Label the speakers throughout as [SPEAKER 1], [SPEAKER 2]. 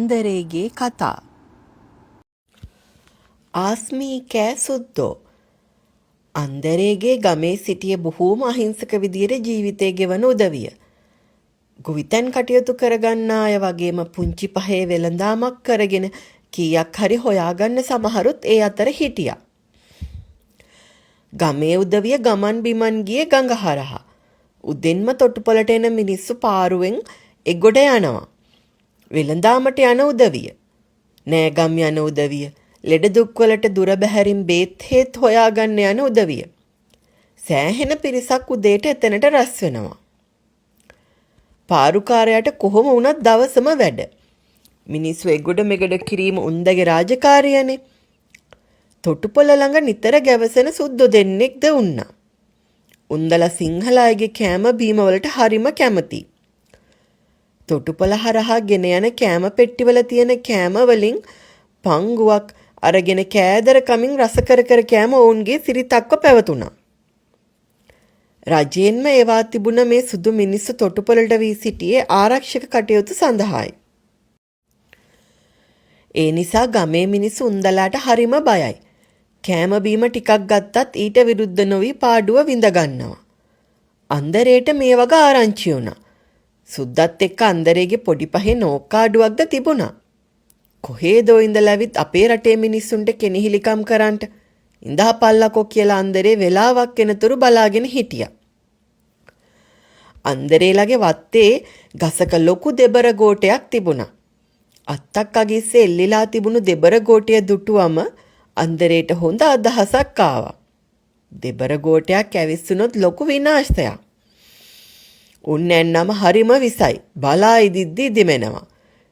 [SPEAKER 1] අන්දරේගේ කතා. ආස්මී කෑ සුද්දෝ. අන්දරේගේ ගමේ සිටිය බොහෝම අහිංසක විදියට ජීවිතය ගෙවන උදවිය. ගොවිතැන් කටයුතු කරගන්නා අය වගේම පුංචි පහේ වෙළඳාමක් කරගෙන කීයක් හරි හොයාගන්න සමහරුත් ඒ අතර හිටියා. ගමේ උදවිය ගමන් බිමන් ගියේ ගඟ හරහා. උදෙන්ම තොටුපළට එන මිනිස්සු පාරුවෙන් එගොඩ යනවා. වෙළඳාමට යන උදවිය. නෑගම් යන උදවිය. ලෙඩ දුක්වලට දුර බැහැරින් බේත් හේත් හොයාගන්න යන උදවිය. සෑහෙන පිරිසක් උදේට එතනට රැස් වෙනවා. පාරුකාරයාට කොහොම වුණත් දවසම වැඩ. මිනිස්සු එගොඩ මෙගොඩ කිරීම උන්දගේ රාජකාරියනේ. තොටුපොළ ළඟ නිතර ගැවසෙන සුද්දෝ දෙන්නෙක්ද උන්නා. උන්දලා සිංහල අයගේ කෑම බීම වලට හරිම කැමතියි. තොටුපොළ හරහා ගෙන යන කෑම පෙට්ටිවල තියෙන කෑම වලින් පංගුවක් අරගෙන කෑදර කමින් රස කර කර කෑම ඔවුන්ගේ සිරිතක්ව පැවතුණා. රජයෙන්ම ඒවා තිබුණ මේ සුදු මිනිස්සු තොටුපොළට වී සිටියේ ආරක්ෂක කටයුතු සඳහායි. ඒ නිසා ගමේ මිනිස්සු උන්දලාට හරිම බයයි. කෑම බීම ටිකක් ගත්තත් ඊට විරුද්ධ නොවි පාඩුව විඳ ගන්නවා. අන්දරේට මේ වගේ ආරංචි වුණා. සුද්දත් එක්ක අන්දරේගේ පොඩි පහේ නෝකාඩුවක්ද තිබුණා. කොහේදෝ ඉඳලා ඇවිත් අපේ රටේ මිනිස්සුන්ට කෙනෙහිලිකම් කරන්නට ඉඳහපල්ලකෝ කියලා අන්දරේ වෙලාවක් එනතුරු බලාගෙන හිටියා. අන්දරේලගේ වත්තේ ගසක ලොකු දෙබර ගෝටයක් තිබුණා. අත්තක් අගිස්සේ එල්ලිලා තිබුණු දෙබර ගෝටය දුටුවම අන්දරේට හොඳ අදහසක් ආවා. දෙබර ගෝටයක් ඇවිස්සුනොත් ලොකු විනාශයක්. උන් නැන්නම හරිම විසයි. බලා ඉදිද්දි ඉදිමෙනවා.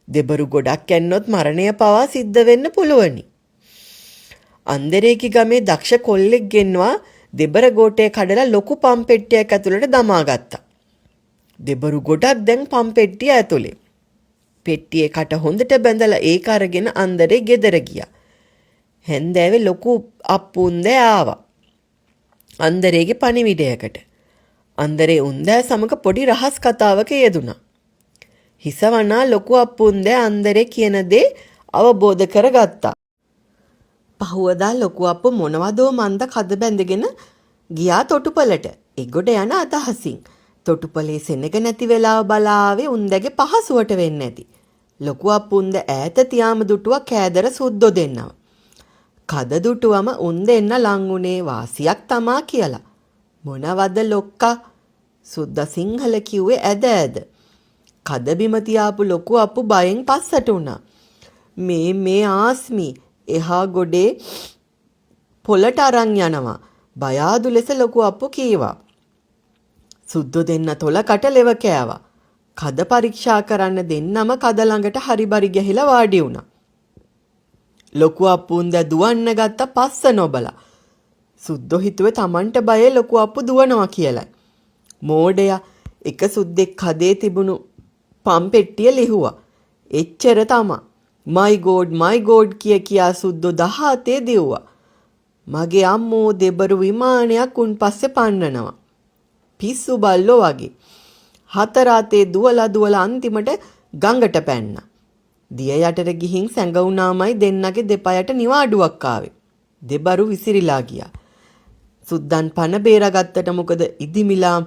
[SPEAKER 1] දෙබරු ගොඩක් ඇන්නොත් මරණය පවා සිද්ධ වෙන්න පුළුවනි. අන්දරේගේ ගමේ දක්ෂ කොල්ලෙක් ගෙන්වා දෙබර ගෝටය කඩලා ලොකු පම්පෙට්ටියක් ඇතුළට දමා ගත්තා. දෙබරු ගොඩක් දැන් පම්පෙට්ටිය ඇතුලේ. පෙට්ටියේ කට හොඳට බැඳලා ඒක අරගෙන අන්දරේ ගෙදර ගියා. හැන්දෑවේ ලොකු අප්පුන්දෑ ආවා. අන්දරේගේ පණිවිඩයකට. අන්දරේ උන්දෑ සමග පොඩි රහස් කතාවක යෙදුණා. හිසවනා ලොකු අප්පුන්දෑ අන්දරේ කියන දේ අවබෝධ කරගත්තා. පහුවදා ලොකු අප්පු මොනවදෝ මන්ද කද බැඳගෙන ගියා තොටුපළට. එගොඩ යන අදහසින්. තොටුපළේ සෙනග නැති වෙලාව බලාවේ උන්දගේ පහසුවට වෙන්නේ නැති. ලොකු අප්පුන්ද ඈත තියාම දුටුවා කෑදර සුද්දෝ දෙන්නව. කද දුටුවම උන් දෙන්න ලංුනේ වාසියක් තමා කියලා. මොනවද ලොක්කා? සුද්දා සිංහල කිව්වේ ඇද ඇද. කද බිම තියාපු ලොකු අප්පු බයෙන් පස්සට වුණා. මේ ආස්මි එහා ගොඩේ පොළට අරන් යනවා. බය ආදු ලෙස ලොකු අප්පු කීවා. සුද්දෝ දෙන්න තොලකට ලෙව කෑවා. කද පරීක්ෂා කරන්න දෙන්නම කද ළඟට හරිබරි ගහිලා වාඩි වුණා. ලොකු අප්පුන් දැ දුවන්න ගත්ත පස්ස නොබලා. සුද්දෝ හිතුවේ Tamanට බයේ ලොකු අප්පු දුවනවා කියලා. මෝඩයා එක සුද්දෙක් කදේ තිබුණු පම්පෙට්ටිය ලිහුවා. එච්චර තමා. my god කියා සුද්දෝ 17 දිව්වා. මගේ අම්මෝ දෙබරු විමානයක් උන් පස්සේ පන්නනවා. පිස්සු බල්ලෝ වගේ. 4 අතේ දුවලා අන්තිමට ගඟට පැන්නා. දිය යටට ගිහින් සැඟවුනාමයි දෙන්නගේ දෙපයට නිවාඩුවක් ආවේ. දෙබරු විසිරිලා ගියා. සුද්දන් පන බේරගත්තට මොකද ඉදිමිලා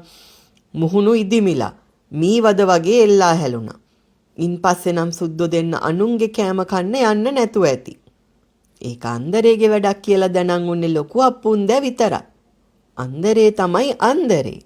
[SPEAKER 1] මුහුණු ඉදිමිලා මීවද වගේ එල්ලා හැලුණා. ඉන්පස්සේ නම් සුද්දෝ දෙන්න අනුන්ගේ කෑම කන්න යන්න නැතුව ඇති. ඒක අන්දරේගේ වැඩක් කියලා දැනන් උන්නේ ලොකු අප්පුන් දැ විතරයි. අන්දරේ තමයි අන්දරේ.